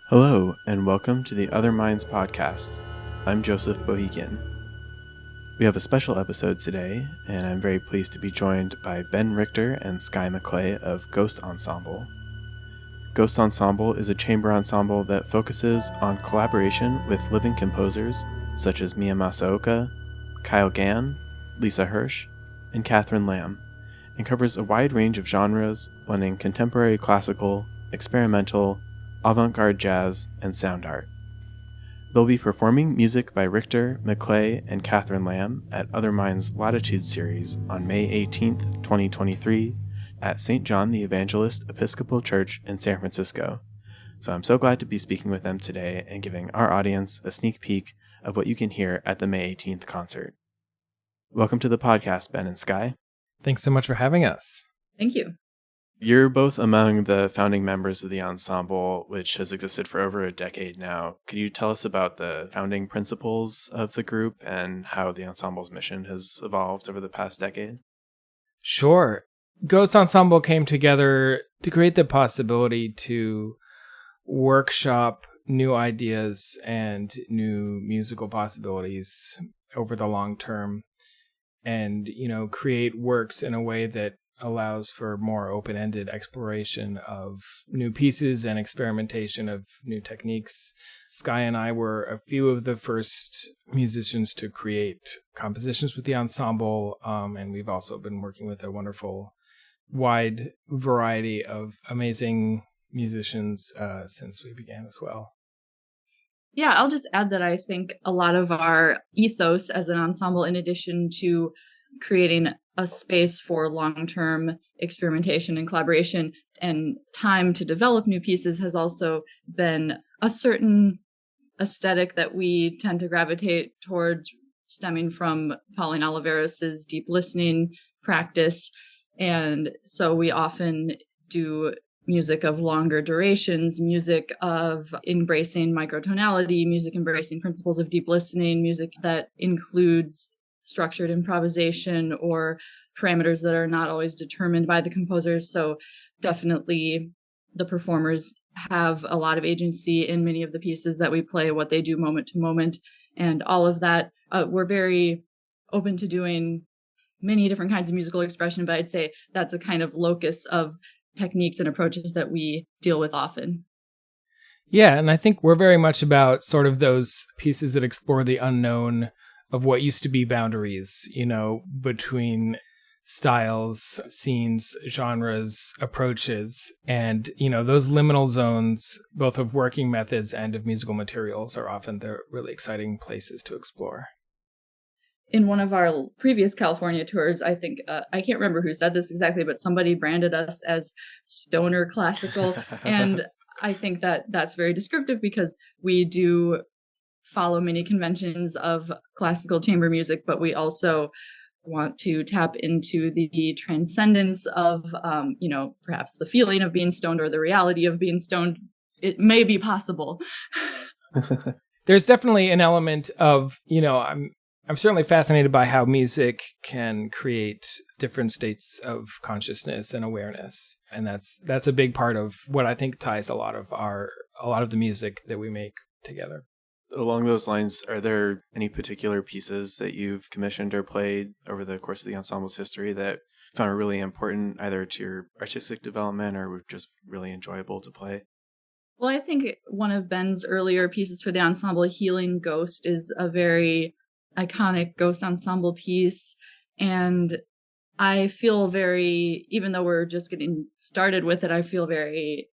Hello, and welcome to the Other Minds podcast. I'm Joseph Bohigian. We have a special episode today, and I'm very pleased to be joined by Ben Richter and Sky Macklay of Ghost Ensemble. Ghost Ensemble is a chamber ensemble that focuses on collaboration with living composers such as Mia Masaoka, Kyle Gann, Lisa Hirsch, and Catherine Lamb, and covers a wide range of genres blending contemporary classical, experimental, avant-garde jazz, and sound art. They'll be performing music by Richter, Macklay, and Catherine Lamb at Other Minds Latitude Series on May 18th, 2023 at St. John the Evangelist Episcopal Church in San Francisco. So I'm so glad to be speaking with them today and giving our audience a sneak peek of what you can hear at the May 18th concert. Welcome to the podcast, Ben and Sky. Thanks so much for having us. Thank you. You're both among the founding members of the ensemble, which has existed for over a decade now. Could you tell us about the founding principles of the group and how the ensemble's mission has evolved over the past decade? Sure. Ghost Ensemble came together to create the possibility to workshop new ideas and new musical possibilities over the long term and, create works in a way that allows for more open-ended exploration of new pieces and experimentation of new techniques. Sky and I were a few of the first musicians to create compositions with the ensemble, and we've also been working with a wonderful wide variety of amazing musicians since we began as well. Yeah, I'll just add that I think a lot of our ethos as an ensemble, in addition to creating a space for long-term experimentation and collaboration and time to develop new pieces, has also been a certain aesthetic that we tend to gravitate towards, stemming from Pauline Oliveros' deep listening practice. And so we often do music of longer durations, music of embracing microtonality, music embracing principles of deep listening, music that includes structured improvisation or parameters that are not always determined by the composers. So definitely the performers have a lot of agency in many of the pieces that we play, what they do moment to moment, and all of that. We're very open to doing many different kinds of musical expression, but I'd say that's a kind of locus of techniques and approaches that we deal with often. Yeah, and I think we're very much about sort of those pieces that explore the unknown of what used to be boundaries, between styles, scenes, genres, approaches, and, those liminal zones, both of working methods and of musical materials, are often the really exciting places to explore. In one of our previous California tours, I think, I can't remember who said this exactly, but somebody branded us as stoner classical. And I think that that's very descriptive because we do follow many conventions of classical chamber music, but we also want to tap into the transcendence of, perhaps the feeling of being stoned or the reality of being stoned. It may be possible. There's definitely an element of, I'm certainly fascinated by how music can create different states of consciousness and awareness. And that's a big part of what I think ties a lot of the music that we make together. Along those lines, are there any particular pieces that you've commissioned or played over the course of the ensemble's history that you found really important either to your artistic development or were just really enjoyable to play? Well, I think one of Ben's earlier pieces for the ensemble, Healing Ghost, is a very iconic Ghost Ensemble piece. And I feel even though we're just getting started with it, I feel very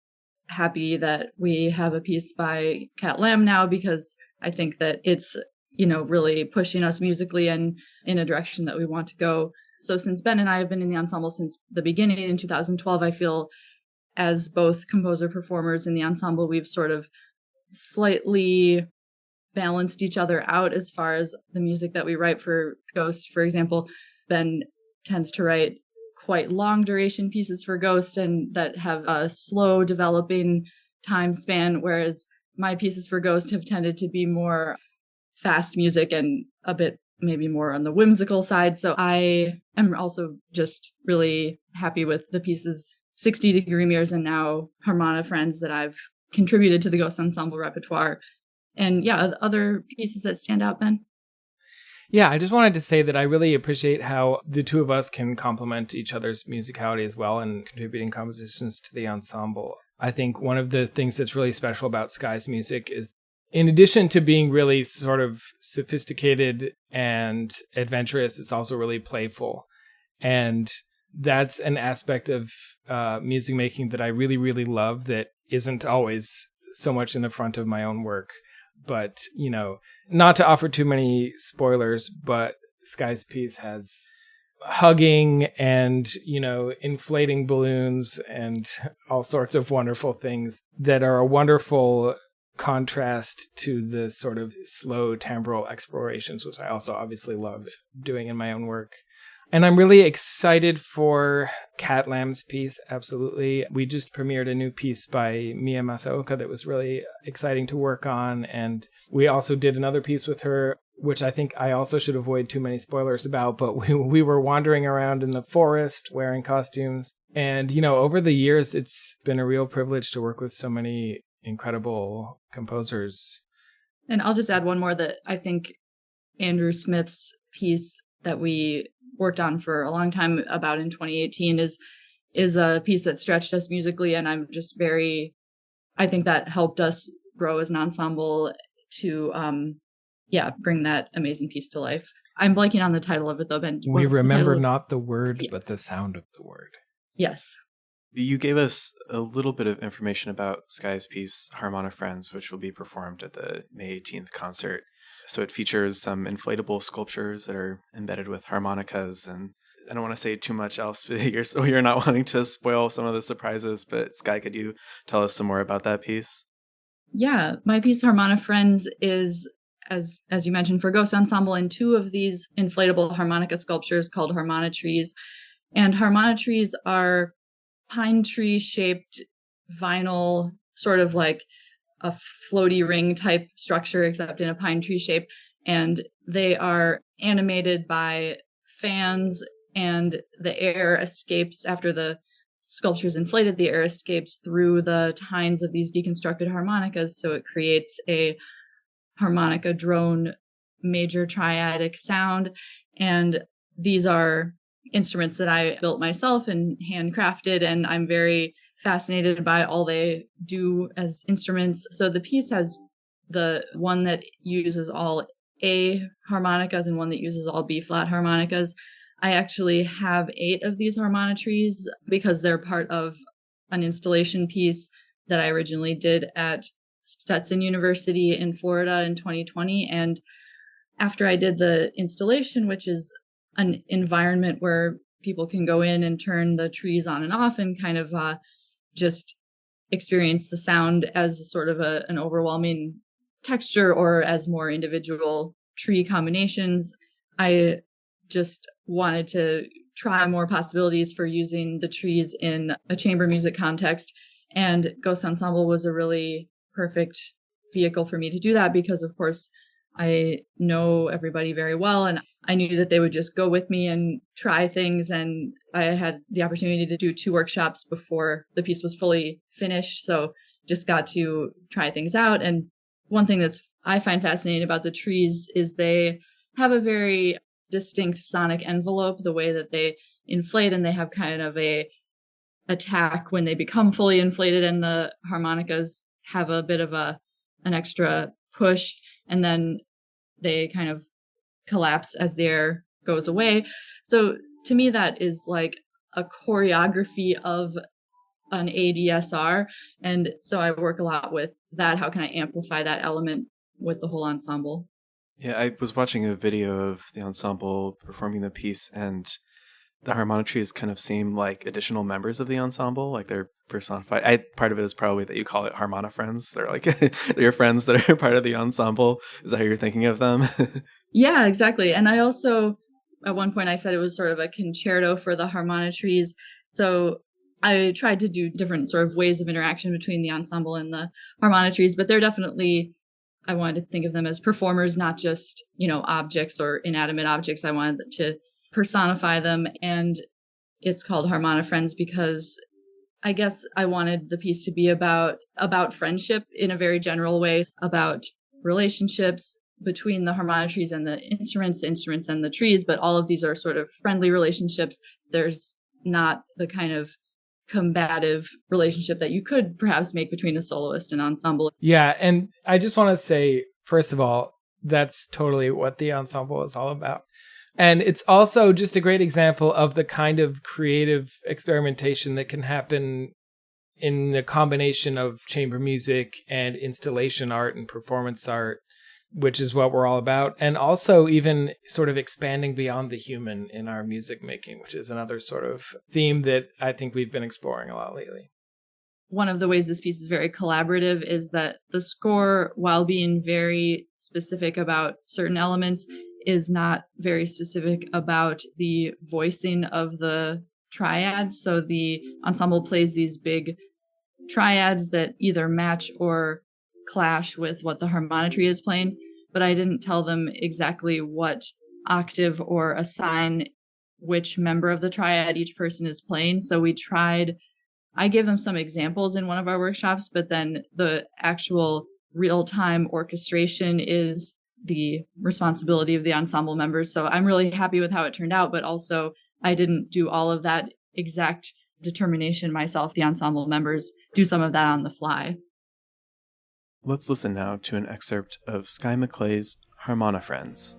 happy that we have a piece by Cat Lamb now, because I think that it's, really pushing us musically and in a direction that we want to go. So since Ben and I have been in the ensemble since the beginning in 2012, I feel as both composer performers in the ensemble, we've sort of slightly balanced each other out as far as the music that we write for Ghost. For example, Ben tends to write quite long duration pieces for Ghost and that have a slow developing time span, whereas my pieces for Ghost have tended to be more fast music and a bit maybe more on the whimsical side. So I am also just really happy with the pieces 60 Degree Mirrors and now Harmona Friends that I've contributed to the Ghost Ensemble repertoire. And yeah, other pieces that stand out, Ben? Yeah, I just wanted to say that I really appreciate how the two of us can complement each other's musicality as well and contributing compositions to the ensemble. I think one of the things that's really special about Sky's music is, in addition to being really sort of sophisticated and adventurous, it's also really playful. And that's an aspect of music making that I really, really love that isn't always so much in the front of my own work. But, you know, not to offer too many spoilers, but Sky's piece has hugging and, you know, inflating balloons and all sorts of wonderful things that are a wonderful contrast to the sort of slow timbral explorations, which I also obviously love doing in my own work. And I'm really excited for Cat Lamb's piece, absolutely. We just premiered a new piece by Mia Masaoka that was really exciting to work on. And we also did another piece with her, which I think I also should avoid too many spoilers about, but we were wandering around in the forest wearing costumes. And, you know, over the years, it's been a real privilege to work with so many incredible composers. And I'll just add one more that I think Andrew Smith's piece that we worked on for a long time about in 2018 is a piece that stretched us musically, and I'm just I think that helped us grow as an ensemble to bring that amazing piece to life. I'm blanking on the title of it though, Ben. We remember not the word, but the sound of the word. Yes. You gave us a little bit of information about Sky's piece, Harmona Friends, which will be performed at the May 18th concert. So it features some inflatable sculptures that are embedded with harmonicas, and I don't want to say too much else, you're not wanting to spoil some of the surprises, but Sky, could you tell us some more about that piece? Yeah, my piece Harmona Friends is, as you mentioned, for Ghost Ensemble, and two of these inflatable harmonica sculptures called harmona trees. And harmona trees are pine tree shaped vinyl, sort of like a floaty ring type structure, except in a pine tree shape. And they are animated by fans, and the air escapes after the sculpture's inflated. The air escapes through the tines of these deconstructed harmonicas. So it creates a harmonica drone major triadic sound. And these are instruments that I built myself and handcrafted, and I'm very fascinated by all they do as instruments. So the piece has the one that uses all A harmonicas and one that uses all B flat harmonicas. I actually have 8 of these harmona trees because they're part of an installation piece that I originally did at Stetson University in Florida in 2020. And after I did the installation, which is an environment where people can go in and turn the trees on and off and kind of just experience the sound as sort of an overwhelming texture or as more individual tree combinations. I just wanted to try more possibilities for using the trees in a chamber music context. And Ghost Ensemble was a really perfect vehicle for me to do that because, of course, I know everybody very well, and I knew that they would just go with me and try things. And I had the opportunity to do 2 workshops before the piece was fully finished. So just got to try things out. And one thing I find fascinating about the trees is they have a very distinct sonic envelope, the way that they inflate, and they have kind of a attack when they become fully inflated, and the harmonicas have a bit of an extra push, and then they kind of collapse as the air goes away. So to me, that is like a choreography of an ADSR. And so I work a lot with that. How can I amplify that element with the whole ensemble? Yeah, I was watching a video of the ensemble performing the piece, and the harmona trees kind of seem like additional members of the ensemble, like they're personified. Part of it is probably that you call it Harmona Friends. They're like they're your friends that are part of the ensemble. Is that how you're thinking of them? Yeah, exactly. And I also, at one point I said it was sort of a concerto for the harmona trees. So I tried to do different sort of ways of interaction between the ensemble and the harmona trees, but they're definitely, I wanted to think of them as performers, not just, objects or inanimate objects. I wanted to personify them. And it's called Harmona Friends because I guess I wanted the piece to be about friendship in a very general way, about relationships between the harmonic trees and the instruments and the trees, but all of these are sort of friendly relationships. There's not the kind of combative relationship that you could perhaps make between a soloist and ensemble. Yeah, and I just want to say, first of all, that's totally what the ensemble is all about. And it's also just a great example of the kind of creative experimentation that can happen in the combination of chamber music and installation art and performance art, which is what we're all about. And also even sort of expanding beyond the human in our music making, which is another sort of theme that I think we've been exploring a lot lately. One of the ways this piece is very collaborative is that the score, while being very specific about certain elements, is not very specific about the voicing of the triads. So the ensemble plays these big triads that either match or clash with what the harmonicry is playing, but I didn't tell them exactly what octave or assign which member of the triad each person is playing. So I gave them some examples in one of our workshops, but then the actual real-time orchestration is the responsibility of the ensemble members. So I'm really happy with how it turned out, but also I didn't do all of that exact determination myself. The ensemble members do some of that on the fly. Let's listen now to an excerpt of Sky Macklay's Harmonifriends.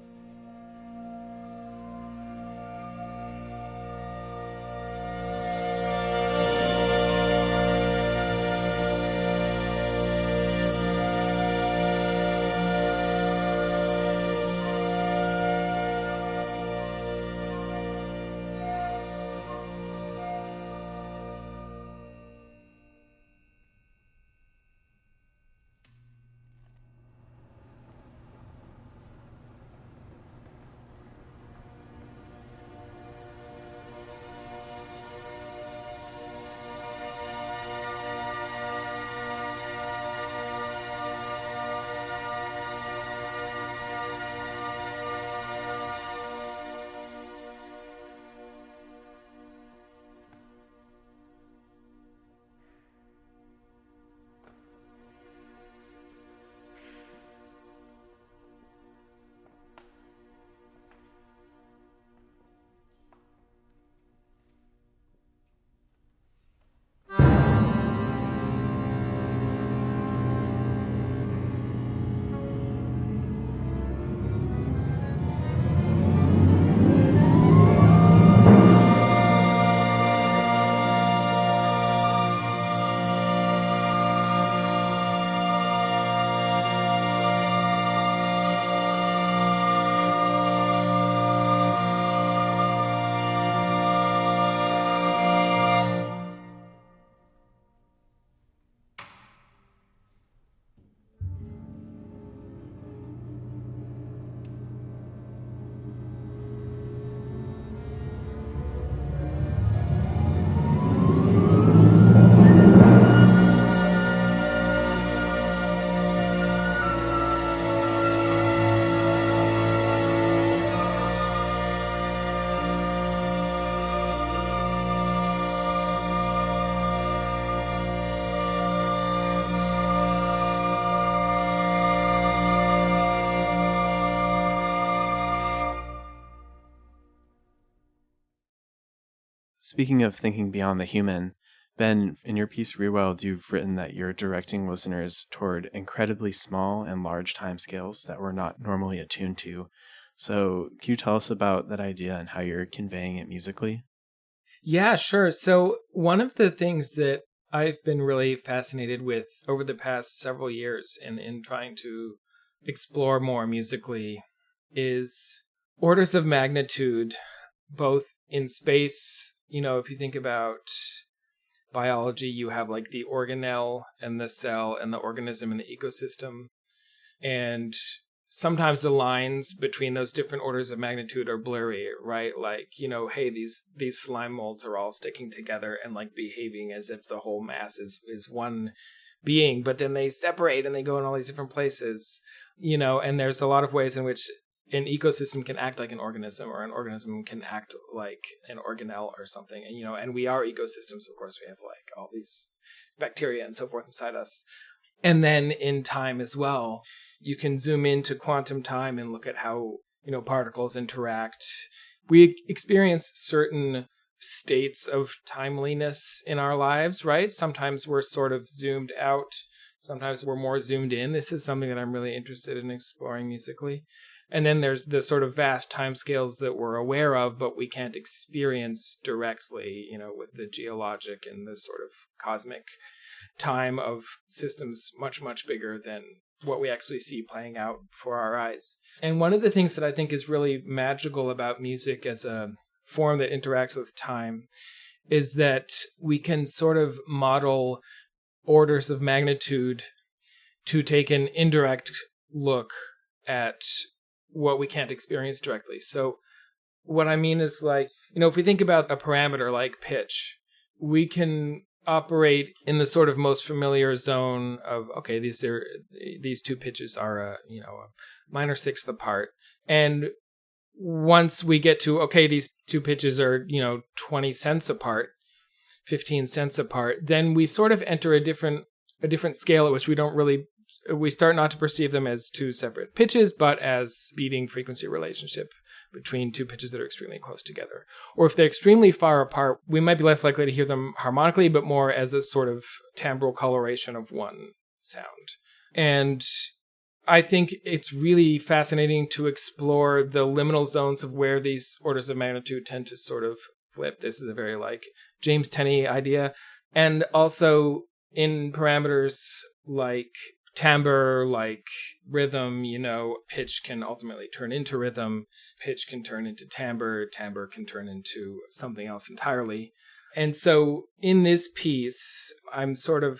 Speaking of thinking beyond the human, Ben, in your piece Rewild, you've written that you're directing listeners toward incredibly small and large timescales that we're not normally attuned to. So can you tell us about that idea and how you're conveying it musically? Yeah, sure. So one of the things that I've been really fascinated with over the past several years in trying to explore more musically is orders of magnitude, both in space. You know, if you think about biology, you have like the organelle and the cell and the organism and the ecosystem. And sometimes the lines between those different orders of magnitude are blurry, right? Like, you know, hey, these slime molds are all sticking together and like behaving as if the whole mass is one being, but then they separate and they go in all these different places, you know, and there's a lot of ways in which an ecosystem can act like an organism, or an organism can act like an organelle or something. And, and we are ecosystems. Of course, we have like all these bacteria and so forth inside us. And then in time as well, you can zoom into quantum time and look at how, particles interact. We experience certain states of timeliness in our lives, right? Sometimes we're sort of zoomed out. Sometimes we're more zoomed in. This is something that I'm really interested in exploring musically. And then there's the sort of vast timescales that we're aware of, but we can't experience directly, with the geologic and the sort of cosmic time of systems much, much bigger than what we actually see playing out before our eyes. And one of the things that I think is really magical about music as a form that interacts with time is that we can sort of model orders of magnitude to take an indirect look at what we can't experience directly. So what I mean is, like, if we think about a parameter like pitch, we can operate in the sort of most familiar zone of, okay, these two pitches are a minor sixth apart. And once we get to, okay, these two pitches are, 20 cents apart, 15 cents apart, then we sort of enter a different scale at which we start not to perceive them as two separate pitches, but as beating frequency relationship between two pitches that are extremely close together. Or if they're extremely far apart, we might be less likely to hear them harmonically, but more as a sort of timbral coloration of one sound. And I think it's really fascinating to explore the liminal zones of where these orders of magnitude tend to sort of flip. This is a very James Tenney idea. And also in parameters like timbre, like rhythm, pitch can ultimately turn into rhythm, pitch can turn into timbre can turn into something else entirely. And so in this piece, I'm sort of,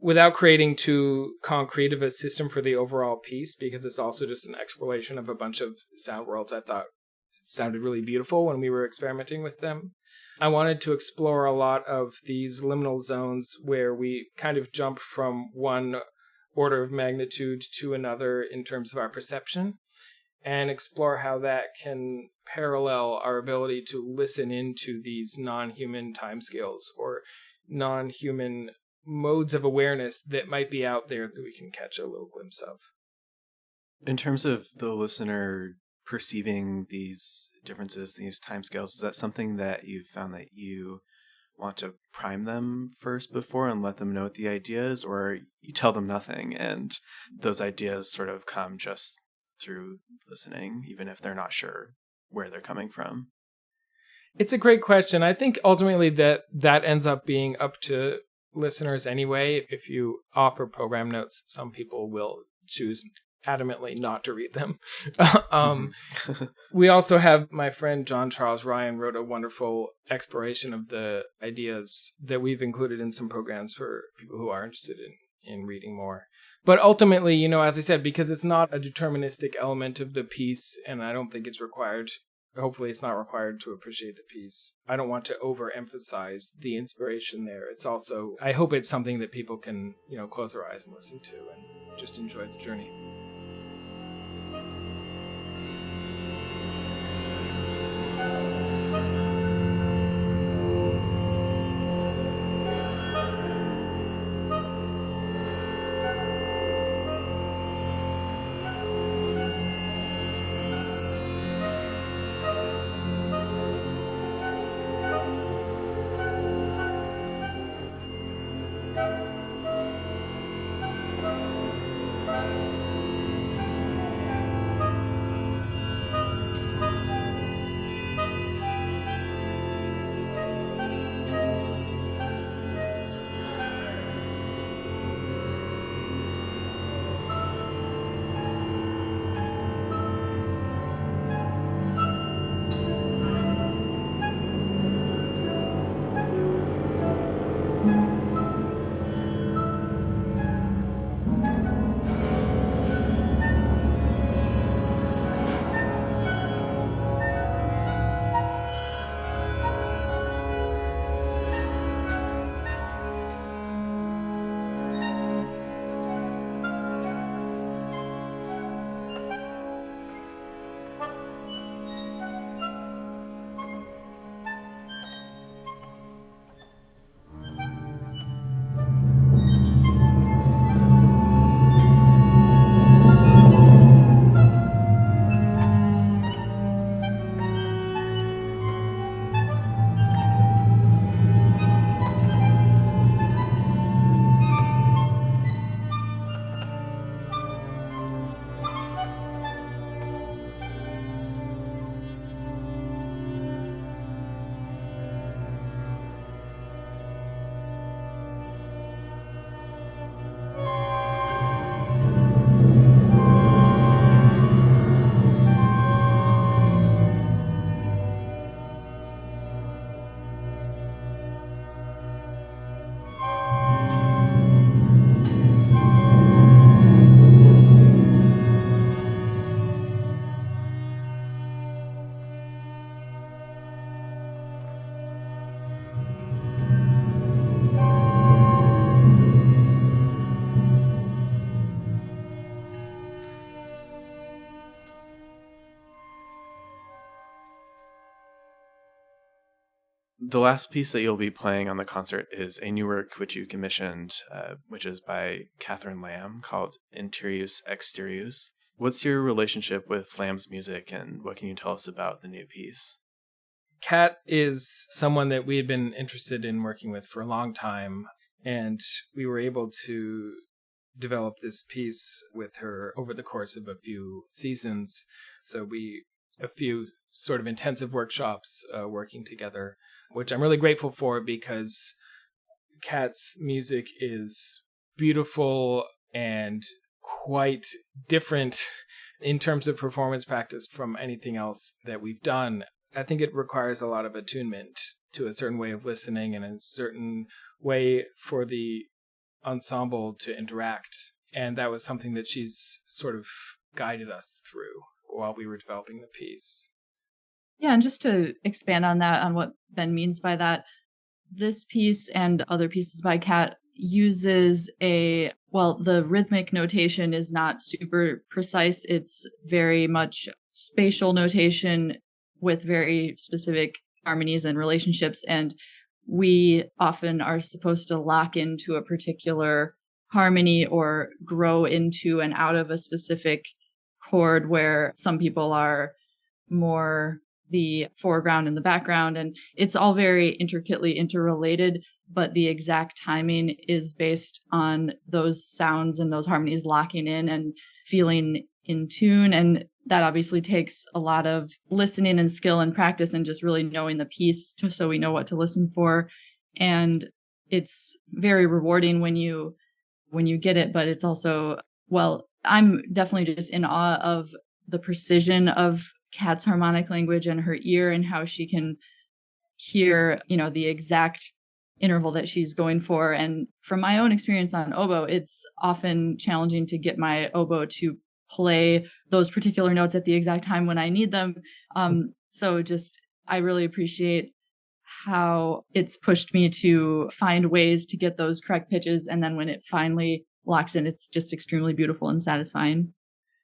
without creating too concrete of a system for the overall piece, because it's also just an exploration of a bunch of sound worlds I thought sounded really beautiful when we were experimenting with them. I wanted to explore a lot of these liminal zones where we kind of jump from one order of magnitude to another in terms of our perception, and explore how that can parallel our ability to listen into these non-human timescales or non-human modes of awareness that might be out there that we can catch a little glimpse of. In terms of the listener perceiving these differences, these timescales, is that something that you've found that you want to prime them first before and let them know what the idea is, or you tell them nothing and those ideas sort of come just through listening, even if they're not sure where they're coming from? It's a great question. I think ultimately that ends up being up to listeners anyway. If you offer program notes, some people will choose adamantly not to read them. We also have my friend John Charles Ryan wrote a wonderful exploration of the ideas that we've included in some programs for people who are interested in reading more. But ultimately, as I said, because it's not a deterministic element of the piece, and I don't think it's required, hopefully it's not required to appreciate the piece, I don't want to overemphasize the inspiration there. It's also, I hope it's something that people can, close their eyes and listen to and just enjoy the journey. The last piece that you'll be playing on the concert is a new work which you commissioned, which is by Catherine Lamb, called Interius, Exterius. What's your relationship with Lamb's music, and what can you tell us about the new piece? Kat is someone that we had been interested in working with for a long time, and we were able to develop this piece with her over the course of a few seasons. So a few sort of intensive workshops working together, which I'm really grateful for, because Kat's music is beautiful and quite different in terms of performance practice from anything else that we've done. I think it requires a lot of attunement to a certain way of listening and a certain way for the ensemble to interact. And that was something that she's sort of guided us through while we were developing the piece. Yeah, and just to expand on that, on what Ben means by that, this piece and other pieces by Kat uses the rhythmic notation is not super precise. It's very much spatial notation with very specific harmonies and relationships. And we often are supposed to lock into a particular harmony or grow into and out of a specific chord, where some people are more the foreground and the background. And it's all very intricately interrelated, but the exact timing is based on those sounds and those harmonies locking in and feeling in tune. And that obviously takes a lot of listening and skill and practice and just really knowing the piece so we know what to listen for. And it's very rewarding when you get it, but it's also, I'm definitely just in awe of the precision of Kat's harmonic language and her ear, and how she can hear, the exact interval that she's going for. And from my own experience on oboe, it's often challenging to get my oboe to play those particular notes at the exact time when I need them. So I really appreciate how it's pushed me to find ways to get those correct pitches. And then when it finally locks in, it's just extremely beautiful and satisfying.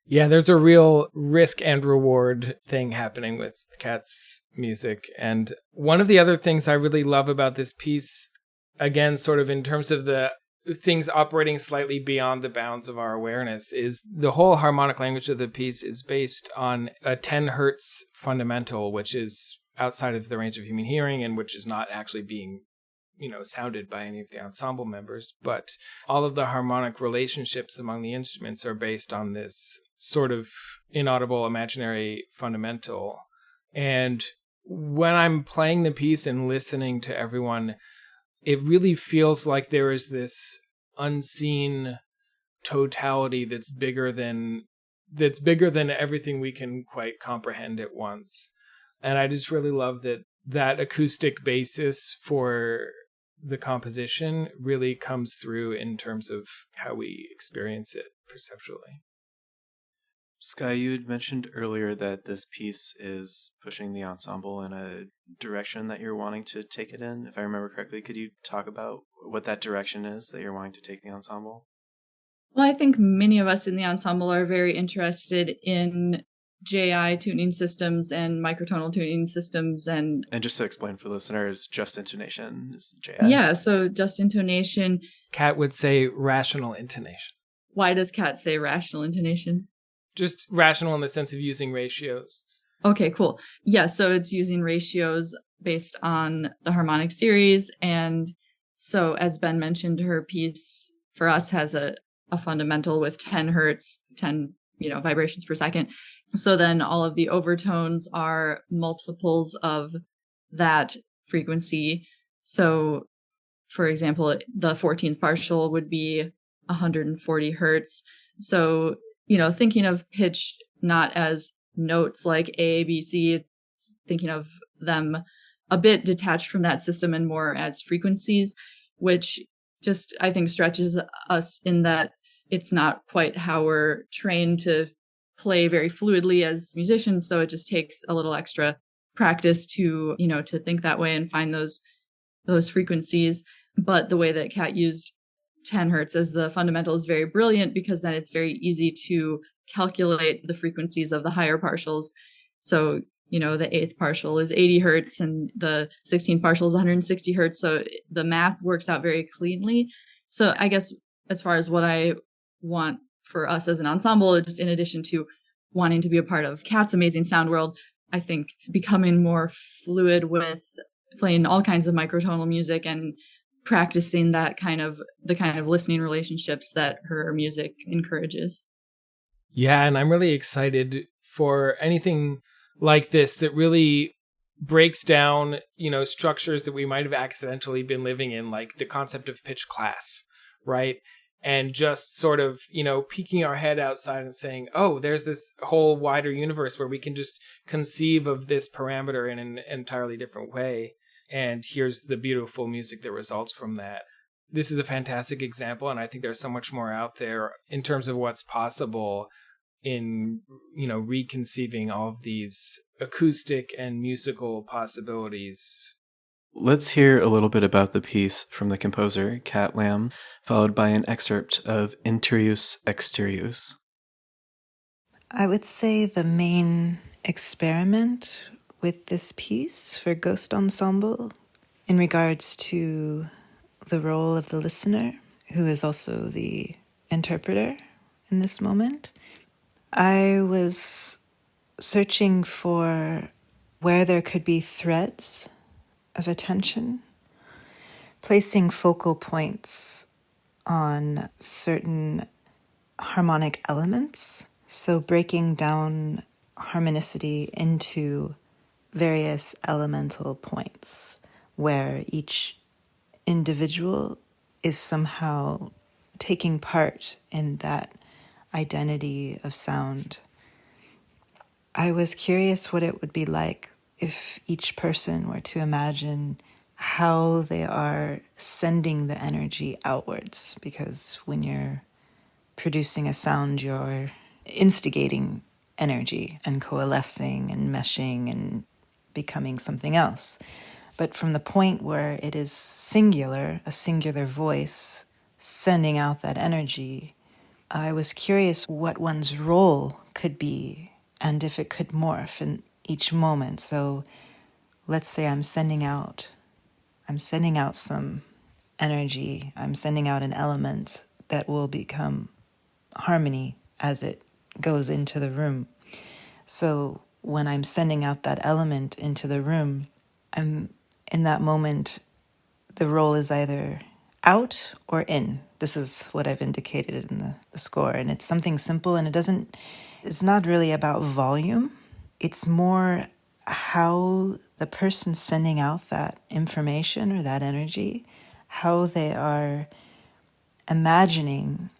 Yeah, there's a real risk and reward thing happening with Kat's music. And one of the other things I really love about this piece, again, sort of in terms of the things operating slightly beyond the bounds of our awareness, is the whole harmonic language of the piece is based on a 10 hertz fundamental, which is outside of the range of human hearing and which is not actually being sounded by any of the ensemble members, but all of the harmonic relationships among the instruments are based on this sort of inaudible imaginary fundamental. And when I'm playing the piece and listening to everyone, it really feels like there is this unseen totality that's bigger than everything we can quite comprehend at once. And I just really love that acoustic basis for the composition really comes through in terms of how we experience it perceptually. Sky, you had mentioned earlier that this piece is pushing the ensemble in a direction that you're wanting to take it in. If I remember correctly, could you talk about what that direction is that you're wanting to take the ensemble? Well, I think many of us in the ensemble are very interested in JI tuning systems and microtonal tuning systems. And just to explain for listeners, just intonation is JI. Yeah, so just intonation. Kat would say rational intonation. Why does Kat say rational intonation? Just rational in the sense of using ratios. Okay, cool. Yeah, so it's using ratios based on the harmonic series. And so as Ben mentioned, her piece for us has a fundamental with 10 hertz, 10 vibrations per second. So then all of the overtones are multiples of that frequency. So for example, the 14th partial would be 140 hertz. So, thinking of pitch not as notes like A, B, C, thinking of them a bit detached from that system and more as frequencies, which just, I think, stretches us in that it's not quite how we're trained to play very fluidly as musicians. So it just takes a little extra practice to think that way and find those frequencies. But the way that Kat used 10 hertz as the fundamental is very brilliant, because then it's very easy to calculate the frequencies of the higher partials. So the eighth partial is 80 hertz and the 16th partial is 160 hertz. So the math works out very cleanly. So I guess as far as what I want for us as an ensemble, just in addition to wanting to be a part of Kat's amazing sound world, I think becoming more fluid with playing all kinds of microtonal music and practicing the kind of listening relationships that her music encourages. Yeah, and I'm really excited for anything like this that really breaks down, structures that we might have accidentally been living in, like the concept of pitch class, right? And just sort of, peeking our head outside and saying, oh, there's this whole wider universe where we can just conceive of this parameter in an entirely different way. And here's the beautiful music that results from that. This is a fantastic example, and I think there's so much more out there in terms of what's possible in, reconceiving all of these acoustic and musical possibilities. Let's hear a little bit about the piece from the composer, Kat Lamb, followed by an excerpt of Interius, Exterius. I would say the main experiment with this piece for Ghost Ensemble in regards to the role of the listener, who is also the interpreter in this moment. I was searching for where there could be threads of attention, placing focal points on certain harmonic elements. So breaking down harmonicity into various elemental points where each individual is somehow taking part in that identity of sound. I was curious what it would be like if each person were to imagine how they are sending the energy outwards, because when you're producing a sound, you're instigating energy and coalescing and meshing and becoming something else. But from the point where it is singular, a singular voice sending out that energy, I was curious what one's role could be and if it could morph in each moment. So let's say I'm sending out some energy, I'm sending out an element that will become harmony as it goes into the room. So when I'm sending out that element into the room, I'm in that moment, the role is either out or in. This is what I've indicated in the score. And it's something simple, and it's not really about volume. It's more how the person sending out that information or that energy, how they are imagining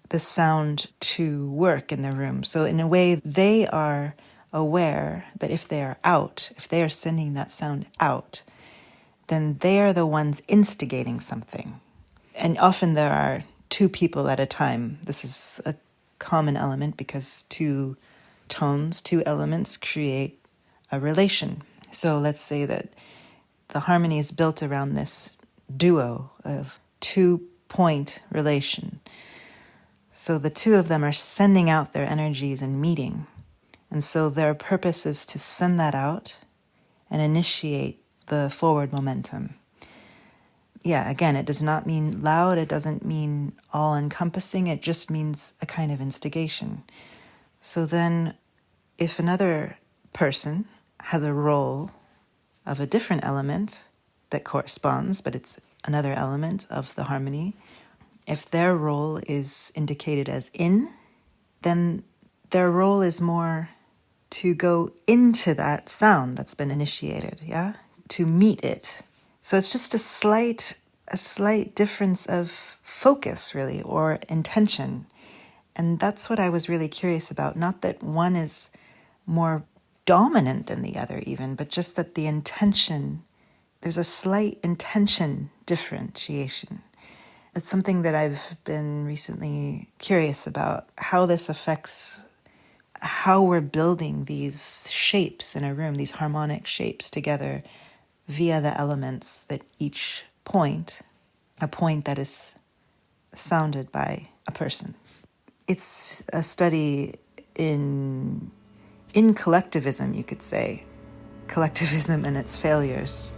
the sound to work in the room. So in a way, they are aware that if they are sending that sound out, then they are the ones instigating something. And often there are two people at a time. This is a common element because two tones, two elements create a relation. So let's say that the harmony is built around this duo of 2-point relation. So the two of them are sending out their energies and meeting. And so their purpose is to send that out and initiate the forward momentum. Yeah, again, it does not mean loud, it doesn't mean all-encompassing, it just means a kind of instigation. So then, if another person has a role of a different element that corresponds, but it's another element of the harmony, if their role is indicated as in, then their role is more to go into that sound that's been initiated, yeah? To meet it. So it's just a slight difference of focus, really, or intention. And that's what I was really curious about. Not that one is more dominant than the other even, but just that the intention, there's a slight intention differentiation. It's something that I've been recently curious about, how this affects how we're building these shapes in a room, these harmonic shapes together via the elements that each point, a point that is sounded by a person. It's a study in collectivism, you could say. collectivism and its failures.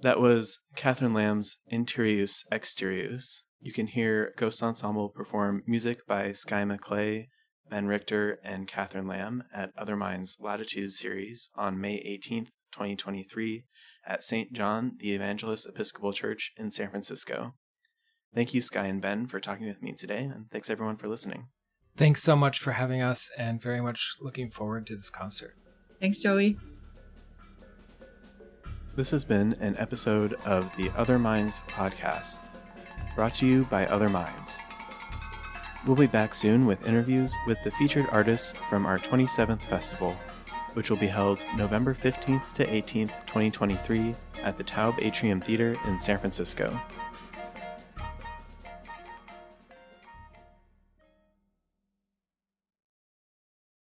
That was Catherine Lamb's Interius, Exterius. You can hear Ghost Ensemble perform music by Sky Macklay, Ben Richter, and Catherine Lamb at Other Minds Latitude Series on May 18th, 2023 at St. John the Evangelist Episcopal Church in San Francisco. Thank you, Sky and Ben, for talking with me today, and thanks everyone for listening. Thanks so much for having us, and very much looking forward to this concert. Thanks, Joey. This has been an episode of the Other Minds podcast, brought to you by Other Minds. We'll be back soon with interviews with the featured artists from our 27th festival, which will be held November 15th to 18th, 2023 at the Taube Atrium Theater in San Francisco.